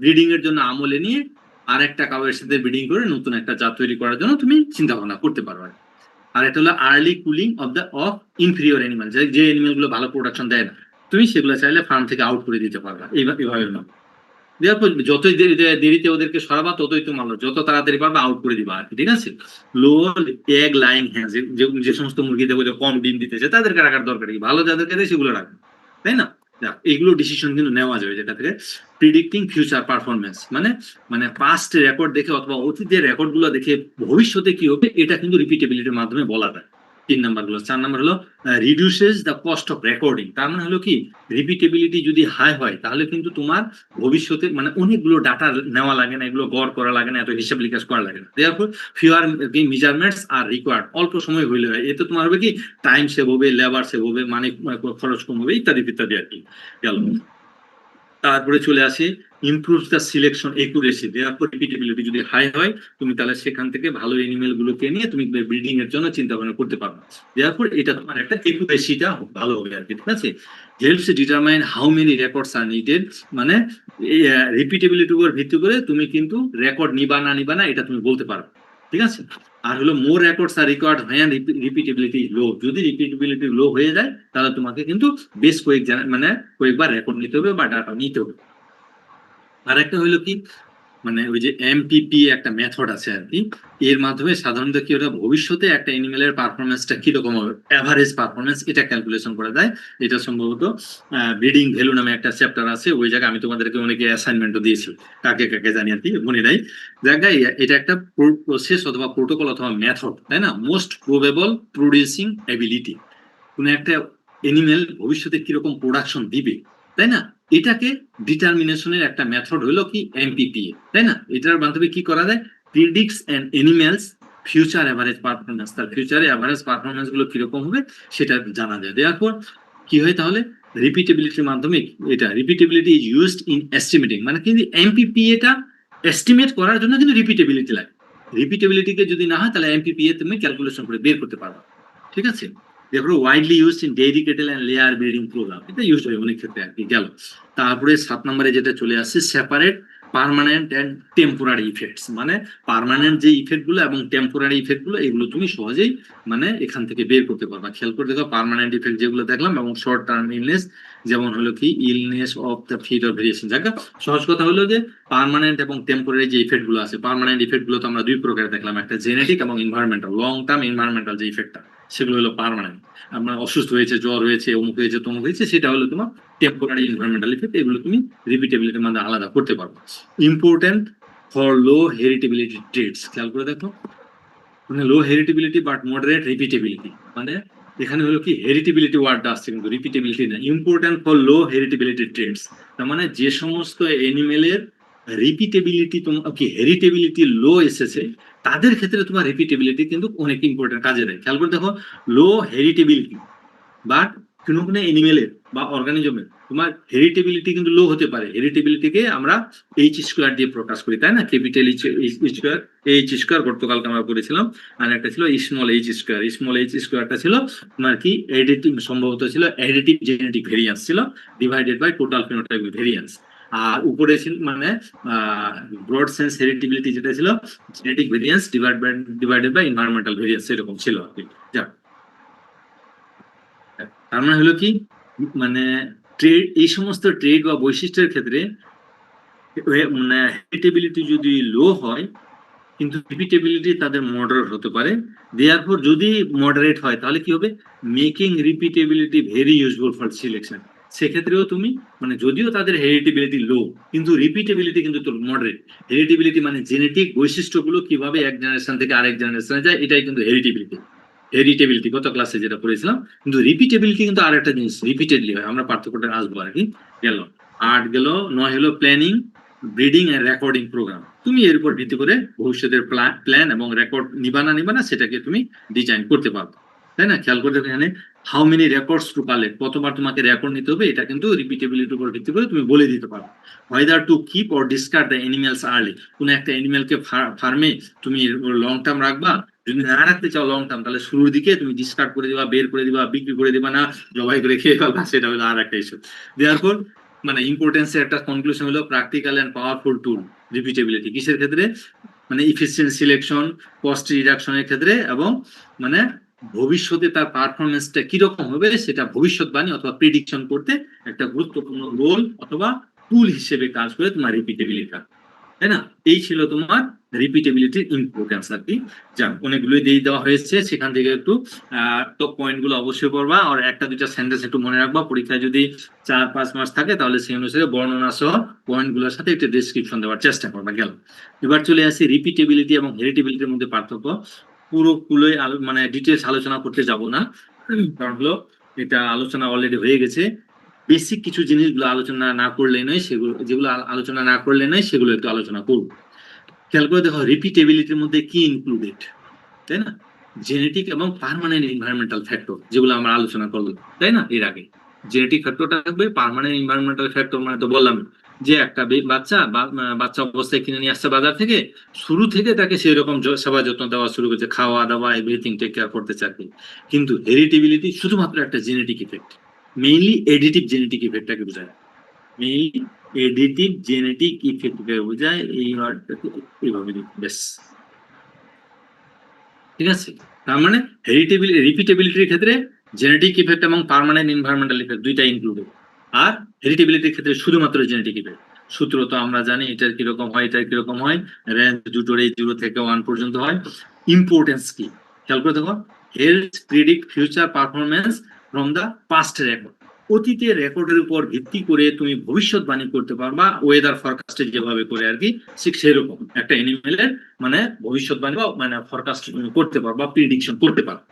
ব্রিডিং এর জন্য আমলে নিয়ে আরেকটা কাউয়ের সাথে ব্রিডিং করে নতুন একটা জাত তৈরি করার জন্য তুমি চিন্তা ভাবনা করতে পারো। আর এটা হলো early cooling off inferior animal, যে অ্যানিমাল গুলো ভালো প্রোডাকশন দেয় না তুমি সেগুলো চাইলে ফার্ম থেকে আউট করে দিতে পারবা এইভাবে না। যতই দেরিতে ওদেরকে সরাবা ততই তোমার ভালো, যত তাড়াতাড়ি পারবে আউট করে দিবা আর কি, ঠিক আছে। লো এগ লাইং হ্যাঁ, যে সমস্ত মুরগি দেখো যে কম ডিম দিতেছে তাদেরকে রাখার দরকার কি, ভালো যাদেরকে দেয় সেগুলো রাখবে, তাই না। এইগুলো ডিসিশন কিন্তু নেওয়া যাবে যেটা থেকে প্রিডিক্টিং ফিউচার পারফরমেন্স, মানে মানে পাস্ট রেকর্ড দেখে অথবা অতীতের রেকর্ড গুলো দেখে ভবিষ্যতে কি হবে এটা কিন্তু রিপিটেবিলিটির মাধ্যমে বলা যায়। 3 নাম্বার হলো। 4 নাম্বার হলো reduces the cost of recording. তার মানে হলো কি, রিপিটেবিলিটি যদি হাই হয় তাহলে কিন্তু তোমার ভবিষ্যতে মানে অনেকগুলো ডাটা নেওয়া লাগে না, এগুলো গড় করা লাগে না, এত হিসাব নিকাশ করা লাগে না। therefore ফিউয়ার মেজারমেন্টস আর রিকোয়ার্ড, অল্প সময় হইলে হয়, এতে তোমার হবে কি টাইম সেভ হবে, লেবার সেভ হবে, মানে খরচ কম হবে, ইত্যাদি ইত্যাদি আর কি গেল। তারপরে চলে আসে improve the selection accuracy. therefore রিপিটেবিলিটি যদি হাই হয় তুমি তাহলে সেখান থেকে ভালো এনিমেল গুলোকে নিয়ে তুমি ব্রিডিং এর জন্য চিন্তা ভাবনা করতে পারবে। therefore এটা তোমার একটা একুরেসিটা ভালো হবে আর কি, ঠিক আছে। Helps determine how many records are needed, মানে রিপিটেবিলিটির উপর ভিত্তি করে তুমি কিন্তু রেকর্ড নিবা না এটা তুমি বলতে পারো, ঠিক আছে। আর হলো মোর রেকর্ডস আর রিকোয়ার্ড হোয়েন রিপিটেবিলিটি লো, যদি রিপিটেবিলিটি লো হয়ে যায় তাহলে তোমাকে কিন্তু বেশ মানে কয়েকবার রেকর্ড নিতে হবে বা ডাটা নিতে হবে। আর একটা হইলো কি, মানে ওই যে এমপিপি একটা মেথড আছে আর কি, এর মাধ্যমে সাধারণত কি ওটা ভবিষ্যতে একটা এনিমেলের পারফরমেন্সটা কিরকম হবে, এভারেজ পারফরমেন্স, এটা ক্যালকুলেশন করা যায়। এটা সম্ভবত ব্রিডিং ভ্যালু নামে একটা চ্যাপ্টার আছে, ওই জায়গায় আমি তোমাদেরকে অনেকে অ্যাসাইনমেন্টও দিয়েছি, কাকে কাকে জানি আর কি মনে নাই। জায়গায় এটা একটা প্রসেস অথবা প্রোটোকল অথবা মেথড, তাই না। মোস্ট প্রবেবল প্রডিউসিং এবিলিটি, কোন একটা এনিমেল ভবিষ্যতে কিরকম প্রোডাকশন দিবে, তাই না, এটাকে ডিটারমিনেশনের একটা মেথড হলো কি এমপিপি, তাই না। এটার মাধ্যমে কি করা যায়, predicts an animal's future average performance, তার ফিউচারে এভারেজ পারফরমেন্স গুলো কিরকম হবে সেটা জানা যায়। therefore কি হয় তাহলে রিপিটেবিলিটির মাধ্যমে, এটা রিপিটেবিলিটি ইজ ইউজড ইন এস্টিমেটিং, মানে কিন্তু এমপিপি এটা এস্টিমেট করার জন্য কিন্তু রিপিটেবিলিটি লাগে। রিপিটেবিলিটিকে যদি না হয় তাহলে এমপিপি তুমি ক্যালকুলেশন করে বের করতে পারবে, ঠিক আছে। therefore widely used in dairy cattle and layer breeding program, এটা ইউজ হয় অনেক ক্ষেত্রে আর কি গেল। তারপরে 7 নম্বরে যেটা চলে আসছে separate permanent and temporary effects, মানে পার্মানেন্ট যে ইফেক্ট গুলো এবং টেম্পোরারি ইফেক্ট গুলো এগুলো তুমি সহজেই মানে এখান থেকে বের করতে পারবা। খেয়াল করে দেখো পার্মানেন্ট ইফেক্ট যেগুলো দেখলাম এবং শর্ট টার্ম ইলনেস, যেমন হলো কি illness of the feed or variation. জায়গা সহজ কথা হলো যে পার্মানেন্ট এবং টেম্পোরারি যে ইফেক্ট গুলো আছে, পার্মানেন্ট ইফেক্ট গুলো তো আমরা দুই প্রকার দেখলাম, একটা জেনেটিক এবং এনভায়রনমেন্টাল। লং টার্ম এনভায়রনমেন্টাল যে ইফেক্টটা সেগুলো হলো পার্মানেন্ট, আপনার অসুস্থ হয়েছে, জ্বর হয়েছে, অমুক হয়েছে, তমুক হয়েছে, সেটা হলো তোমার টেম্পোরারি এনভায়রনমেন্টাল ইফেক্ট। এগুলো তুমি রিপিটেবিলিটির মধ্যে আলাদা করতে পারবে। Important for low heritability traits, খেয়াল করে দেখো, মানে লো হেরিটেবিলিটি বাট মডারেট রিপিটেবিলিটি, মানে এখানে হলো কি হেরিটেবিলিটি ওয়ার্ডটা আসছে কিন্তু রিপিটেবিলিটি না। Important for low heritability traits, তার মানে যে সমস্ত এনিমেলের রিপিটেবিলিটি তোমার কি হেরিটেবিলিটি লো এসেছে তাদের ক্ষেত্রে তোমার রিপিটেবিলিটি কিন্তু অনেক ইম্পর্টেন্ট কাজে দেয়। খেয়াল করে দেখো লো হেরিটেবিলিটি বাট কোনো কোনো এনিমেলের বা অর্গানিজমের তোমার হেরিটেবিলিটি কিন্তু লো হতে পারে। হেরিটেবিলিটিকে আমরা এইচ স্কোয়ার দিয়ে প্রকাশ করি, তাই না, ক্যাপিটাল স্কোয়ার এইচ স্কোয়ার গতকালকে আমরা করেছিলাম। আর একটা ছিল small H square, small H স্কোয়ারটা ছিল তোমার কি এডিটিভ, সম্ভবত ছিল এডিটিভ জেনেটিক ভেরিয়েন্স ছিল divided by total phenotypic variance. আর উপরে ছিল মানে ব্রড সেন্স হেরিটেবিলিটি যেটা ছিল genetic variance divided by environmental variance, এরকম ছিল আর কি। যাক, তার মানে হলো কি, মানে ট্রেড, এই সমস্ত ট্রেড বা বৈশিষ্ট্যের ক্ষেত্রে মানে হেরিটেবিলিটি যদি লো হয় কিন্তু রিপিটেবিলিটি তাদের মডারেট হতে পারে। দেয়ারফর যদি মডারেট হয় তাহলে কি হবে, making repeatability very useful for selection. সেক্ষেত্রেও তুমি মানে যদিও তাদের হেরিটেবিলিটি লো কিন্তু রিপিটেবিলিটি কিন্তু তোর মডারেট। হেরিটেবিলিটি মানে জেনেটিক বৈশিষ্ট্যগুলো কিভাবে এক জেনারেশন থেকে আরেক জেনারেশনে যায়, এটাই কিন্তু হেরিটেবিলিটি। হেরিটেবিলিটি গত ক্লাসে যেটা পড়েছিলাম। কিন্তু রিপিটেবিলিটি কিন্তু আরেকটা জিনিস, রিপিটেডলি হয়। আমরা পার্থক্যটা আসবো আর কি। গেল 8, গেল 9 হলো planning, breeding and recording programme. তুমি এর উপর ভিত্তি করে ভবিষ্যতের প্ল্যান এবং রেকর্ড নিবা না সেটাকে তুমি ডিজাইন করতে পারবে, তাই না? খেয়াল করে দেখো এখানে how many records to collect, কতবার তোমাকে রেকর্ড নিতে হবে, এটা কিন্তু রিপিটেবিলিটির উপর ভিত্তি করে তুমি বলে দিতে পারো। Whether to keep or discard the animals early, কোন একটা অ্যানিমেলকে ফার্মে তুমি লং টার্ম রাখবা, যদি না রাখতে চাও লং টার্ম, তাহলে শুরুর দিকে তুমি ডিসকার্ড করে দিবা, বের করে দিবা, বিক্রি করে দিবা, না জবাই করে খেয়ে ফেলবা, সেটা হলো আর একটা ইস্যু। দেয়ারফর মানে ইম্পর্টেন্সের একটা কনক্লুশন হলো প্র্যাকটিক্যাল এন্ড পাওয়ারফুল টুল রিপিটেবিলিটি। কিসের ক্ষেত্রে? মানে ইফিসিয়েন্ট সিলেকশন, কস্ট রিডাকশনের ক্ষেত্রে, এবং মানে ভবিষ্যতে তার পারফরমেন্সটা কিরকম হবে সেটা ভবিষ্যৎবাণী অথবা প্রিডিকশন করতে একটা গুরুত্বপূর্ণ রোল অথবা টুল হিসেবে কাজ করে তোমার রিপিটেবিলিটি, তাই না? এই ছিল তোমার রিপিটেবিলিটির ইম্পর্টেন্স আর কি। যাক, অনেকগুলোই দিয়ে দেওয়া হয়েছে, সেখান থেকে একটু টপ পয়েন্ট গুলো অবশ্যই পড়বা, আর একটা দুইটা সেন্টেন্স একটু মনে রাখবা। পরীক্ষায় যদি 4-5 মাস থাকে তাহলে সেই অনুসারে বর্ণনা সহ পয়েন্ট গুলোর সাথে একটা ডেসক্রিপশন দেওয়ার চেষ্টা করবা। গেল, এবার চলে আসি রিপিটেবিলিটি এবং হেরিটেবিলিটির মধ্যে পার্থক্য। পুরোগুলোই মানে ডিটেলস আলোচনা করতে যাব না, কারণ হলো এটা আলোচনা অলরেডি হয়ে গেছে। বেসিক কিছু জিনিসগুলো আলোচনা না করলে নয়, যেগুলো আলোচনা না করলে নয় সেগুলো একটু আলোচনা করব। খেয়াল করে দেখো রিপিটেবিলিটির মধ্যে কি ইনক্লুডেড, তাই না? জেনেটিক এবং পার্মানেন্ট এনভায়রনমেন্টাল ফ্যাক্টর, যেগুলো আমরা আলোচনা করলাম, তাই না? এর আগে জেনেটিক ফ্যাক্টরটা থাকবে, পার্মানেন্ট এনভায়রনমেন্টাল ফ্যাক্টর মানে তো বললাম যে একটা বাচ্চা অবস্থায় কিনে নিয়ে আসছে বাজার থেকে, শুরু থেকে তাকে সেই রকম সেবা যত্ন দেওয়া শুরু করছে, খাওয়া দাওয়া এভরিথিং টেক কেয়ার করতে চাকরি। কিন্তু হেরিটেবিলিটি শুধুমাত্র একটা genetic effect, mainly additive genetic ইফেক্টটাকে বোঝায়। মেইনলি এডিটিভ জেনেটিক ইফেক্টকে বোঝায়, এই ওয়ার্ডটাকে এইভাবে বেশ, ঠিক আছে? তার মানে রিপিটেবিলিটির ক্ষেত্রে জেনেটিক ইফেক্ট এবং পার্মানেন্ট এনভায়রনমেন্টাল ইফেক্ট দুইটা ইনক্লুডেড। আর হেরিটেবিলিটির ক্ষেত্রে শুধুমাত্র জেনেটিক ইফেক্ট। সূত্র তো আমরা জানি, এটার কিরকম হয়, এটার কিরকম হয়, রেঞ্জ দুটোরই 0 থেকে 1 পর্যন্ত হয়। ইম্পর্টেন্স কি খেয়াল করে দেখো, health predict future performance from the past record. অতীতের রেকর্ডের উপর ভিত্তি করে তুমি ভবিষ্যৎবাণী করতে পারবা, ওয়েদার ফরকাস্টে যেভাবে করে আর কি, ঠিক সেরকম একটা এনিমেলের মানে ভবিষ্যৎবাণী বা মানে ফরকাস্ট করতে পারবা, প্রিডিকশন করতে পারবা।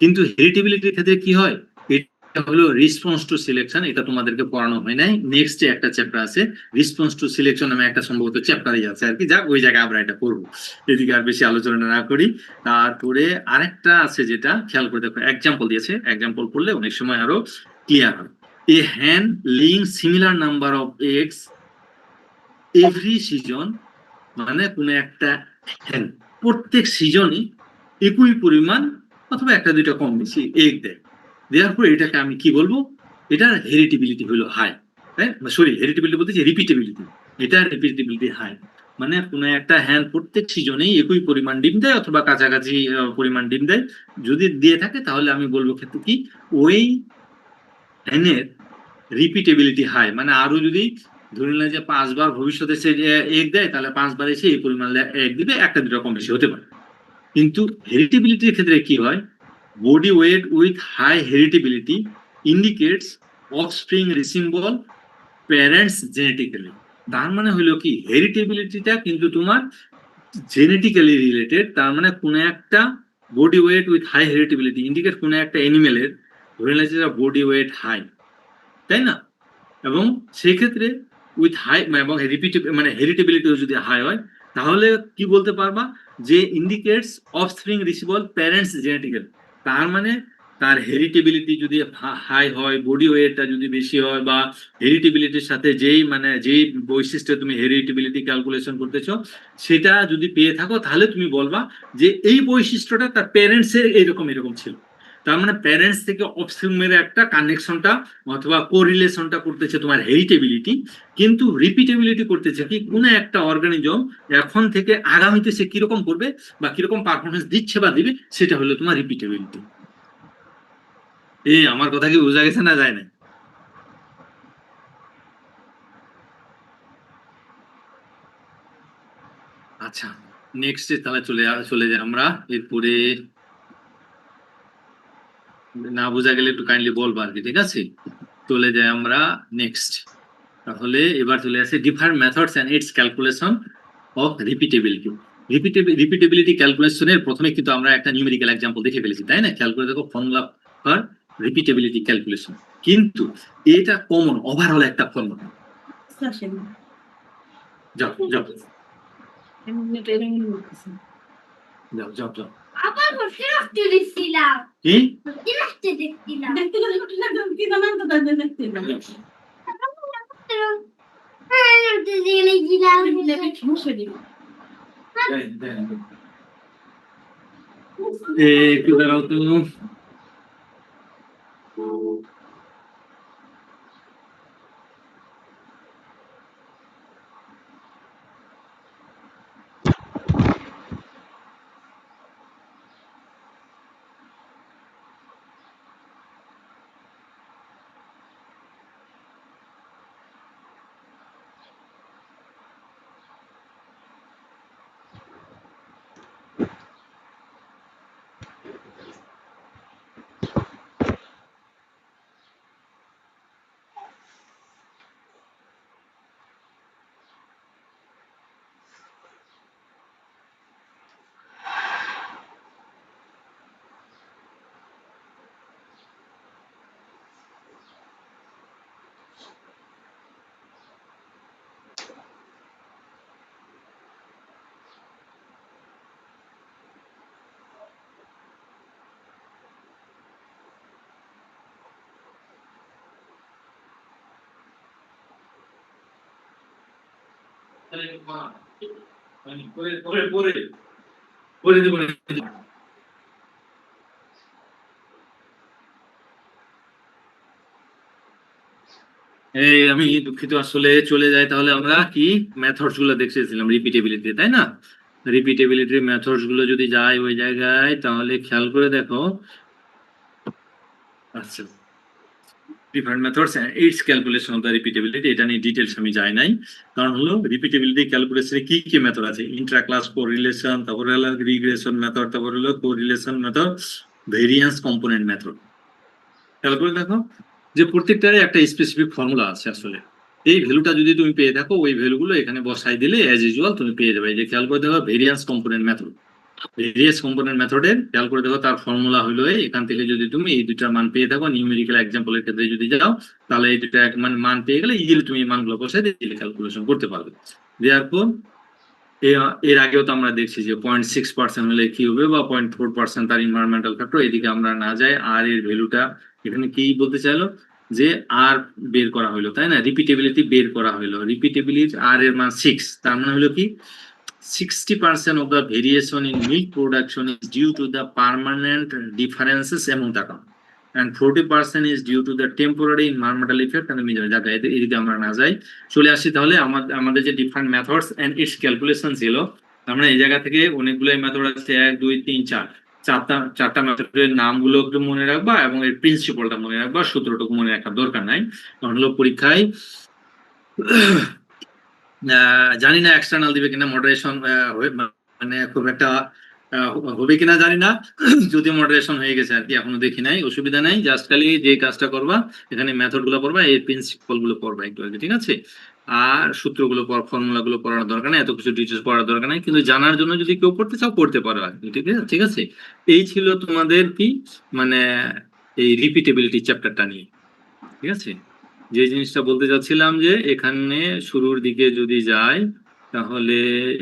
কিন্তু হেরিটেবিলিটির ক্ষেত্রে কি হয়, এটা হলো রেসপন্স টু সিলেকশন। এটা তোমাদেরকে পড়ানো হয় নাই, নেক্সট একটা চ্যাপ্টার আছে রেসপন্স টু সিলেকশন নামে একটা সম্ভবত চ্যাপ্টারই আছে আর কি। যাক, ওই জায়গায় আমরা এটা করবো, এদিকে আর বেশি আলোচনা না করি। তারপরে আরেকটা আছে যেটা খেয়াল করে দেখো, এক্সাম্পল দিয়েছে, এক্সাম্পল পড়লে অনেক সময় আরো ক্লিয়ার হয়। এ হ্যান laying similar number of eggs every season, মানে কোন একটা হ্যান প্রত্যেক সিজনই একই পরিমাণ অথবা একটা দুইটা কম বেশি এগ দেয়। দেওয়ার পর এটাকে আমি কি বলবো, এটার হেরিটেবিলিটি হলো হাই, তাই সরি হেরিটেবিলিটি বলতে রিপিটেবিলিটি, এটা রিপিটেবিলিটি হাই। মানে কোন একটা হ্যান প্রত্যেক সিজনেই একই পরিমাণ ডিম দেয় অথবা কাছাকাছি পরিমাণ ডিম দেয়, যদি দিয়ে থাকে তাহলে আমি বলবো ক্ষেত্রে কি ওই হ্যানের রিপিটেবিলিটি হাই। মানে আরো যদি ধরে নিলাম যে 5 বার ভবিষ্যতে সে এগ দেয়, তাহলে 5 বার এসে এই পরিমাণ এগ দিবে, একটা দুটো কম বেশি হতে পারে। কিন্তু হেরিটেবিলিটির ক্ষেত্রে কি হয়, body weight with high heritability indicates offspring resemble parents genetically. তার মানে হলো কি, হেরিটেবিলিটিটা কিন্তু তোমার জেনেটিক্যালি রিলেটেড। তার মানে কোন একটা body weight with high heritability indicate কোন একটা অ্যানিমেলের ধরে নিলাম যে বডি ওয়েট হাই, তাই না? এবং সেক্ষেত্রে উইথ হাই এবং মানে হেরিটেবিলিটিও যদি হাই হয়, তাহলে কি বলতে পারবা যে indicates offspring receivable parents genetical. তার মানে তার হেরিটেবিলিটি যদি হাই হয়, বডি ওয়েটটা যদি বেশি হয়, বা হেরিটেবিলিটির সাথে যেই বৈশিষ্ট্য তুমি হেরিটেবিলিটি ক্যালকুলেশন করতেছো সেটা যদি পেয়ে থাকো, তাহলে তুমি বলবা যে এই বৈশিষ্ট্যটা তার প্যারেন্টস এর এরকম এরকম ছিল। তার মানে প্যারেন্টস থেকে অফস্প্রিং এর একটা কানেকশনটা অথবা কোরিলেশনটা করতেছে তোমার হেরিটেবিলিটি, কিন্তু রিপিটেবিলিটি করতেছে কি কোন একটা অর্গানিজম এখন থেকে আগামীতে সে কিরকম করবে বা কিরকম পারফরমেন্স দিচ্ছে বা দিবে, সেটা হলো তোমার রিপিটেবিলিটি। এই আমার কথা কি বোঝা গেছে না যায় না? আচ্ছা, নেক্সট তাহলে চলে যাই আমরা। এরপরে না বোঝা গেলে একটু কাইন্ডলি বলবো আর কি, ঠিক আছে? চলে যাই আমরা নেক্সট। তাহলে এবার চলে আসে different methods and its calculation of repeatability. Repeatability ক্যালকুলেশনের প্রথমে কিন্তু আমরা একটা নিউমেরিক্যাল এক্সাম্পল দেখে ফেলেছি, তাই না? খেয়াল করে দেখো, ফর্মুলা ফর রিপিটেবিলিটি ক্যালকুলেশন, কিন্তু এটা কমন ওভারঅল একটা ফর্মুলা। যাও যাও যাও যাও যাও। আবার বসে রাখতে দিছিলাম কি রাখতে দিছিলাম একটু দাঁড়াও তো। এই আমি দুঃখিত, আসলে চলে যাই। তাহলে আমরা কি মেথডস গুলো দেখেছিলাম রিপিটেবিলিটি, তাই না? রিপিটেবিলিটির মেথডস গুলো যদি যাই ওই জায়গায়, তাহলে খেয়াল করে দেখো। আচ্ছা, different methods and its calculation of the repeatability, এটা নিয়ে ডিটেলস আমি যাই নাই। কারণ হলো রিপিটেবিলিটি ক্যালকুলেশনে কি কি মেথড আছে, ইন্ট্রা ক্লাস কোরিলেশন, তারপরে হলো রিগ্রেশন মেথড, তারপরে হলো correlation method, variance component method. খেয়াল করে দেখো যে প্রত্যেকটারই একটা স্পেসিফিক ফর্মুলা আছে। আসলে এই ভ্যালুটা যদি তুমি পেয়ে থাকো, ওই ভ্যালুগুলো এখানে বসাই দিলে অ্যাজ ইউজুয়াল তুমি পেয়ে যাবে। এই যে খেয়াল করে দেখো variance component method, various component মেথডের খেয়াল করে দেখো তার ফর্মুলা হলো এখান থেকে যদি তুমি এই দুইটার মান পেয়ে থাকো, নিউমেরিক্যাল এক্সাম্পলের ক্ষেত্রে যদি যাও, তাহলে এই দুইটা মান পেয়ে গেলে ইজিলি তুমি এই মানগুলো বসাই দিয়ে ক্যালকুলেশন করতে পারবে। দেয়ারপর এর আগেও তো আমরা দেখছি যে 0.6% হলে কি হবে, বা 0.4% তার এনভায়রনমেন্টাল ফ্যাক্টর। এদিকে আমরা না যাই, আর এর ভ্যালুটা এখানে কি বলতে চাইলো যে আর বের করা হলো, তাই না? রিপিটেবিলিটি বের করা হলো, রিপিটেবিলিটি আর এর মান 6, তার মানে হলো কি 60% of the variation in milk production is due to the permanent differences among the cow, and 40% is due to the temporary environmental effect and measure. যাতে এদিকে আমরা না যাই, চলে আসি তাহলে আমাদের যে different methods and its calculation ছিল। আমরা এই জায়গা থেকে অনেকগুলো মেথড আছে, 1 2 3 4, চারটা মেথডের নামগুলো একটু মনে রাখবা এবং এর প্রিন্সিপালটা মনে রাখবা, সূত্রটুকু মনে রাখার দরকার নাই। কারণ হলো পরীক্ষায় জানি না এক্সটার্নাল দিবে কিনা, মডারেশন মানে খুব একটা হবে কিনা জানি না। যদি মডারেশন হয়ে গেছে আর কি, এখনো দেখি নাই, অসুবিধা নাই। জাস্ট খালি যে কাজটা করবা, এখানে মেথড গুলো পড়বা, এই প্রিন্সিপাল গুলো পড়বা একটু আর কি, ঠিক আছে? আর সূত্রগুলো ফর্মুলা গুলো পড়ার দরকার নাই, এত কিছু ডিটেলস পড়ার দরকার নাই, কিন্তু জানার জন্য যদি কেউ পড়তে চাও পড়তে পারো আর কি, ঠিক আছে? এই ছিল তোমাদের কি মানে এই রিপিটেবিলিটি চ্যাপ্টারটা নিয়ে, ঠিক আছে? যে জিনিসটা বলতে চাচ্ছিলাম যে এখানে শুরুর দিকে যদি যাই, তাহলে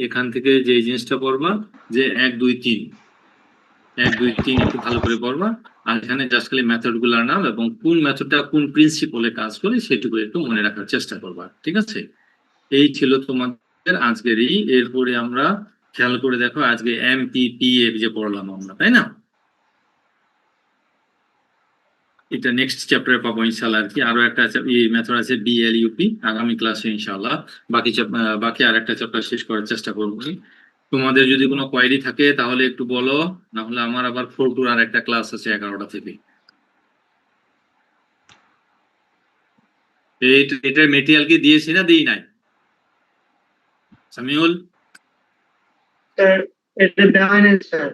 এখান থেকে যে জিনিসটা পড়বা যে 1 2 3 একটু ভালো করে পড়বা। আর এখানে জাস্ট খালি মেথড গুলার নাম এবং কোন মেথডটা কোন প্রিন্সিপলে কাজ করে সেটুকু একটু মনে রাখার চেষ্টা করবা, ঠিক আছে? এই ছিল তোমাদের আজকের এই। এরপরে আমরা খেয়াল করে দেখো আজকে এমপিপিএ যে পড়লাম আমরা, তাই না? এটা নেক্সট চ্যাপ্টারে পাবো ইনশাআল্লাহ আর কি। আরো একটা মেথড আছে বিএলইউপি, আগামী ক্লাসে ইনশাআল্লাহ বাকি আর একটা চ্যাপ্টার শেষ করার চেষ্টা করবো। তোমাদের যদি কোনো কোয়েরি থাকে তাহলে একটু বলো, না হলে আমার আবার 4 টু আর একটা ক্লাস আছে 11টা থেকে। এটার মেটেরিয়াল কি দিয়েছি না দিই নাই সামিউল? স্যার এটা দেওয়া হয় না স্যার।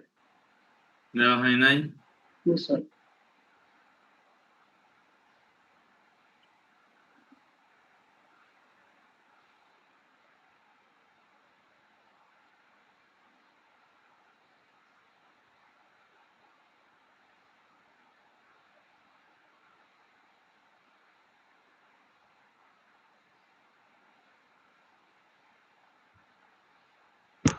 দেওয়া হয় নাই? স্যার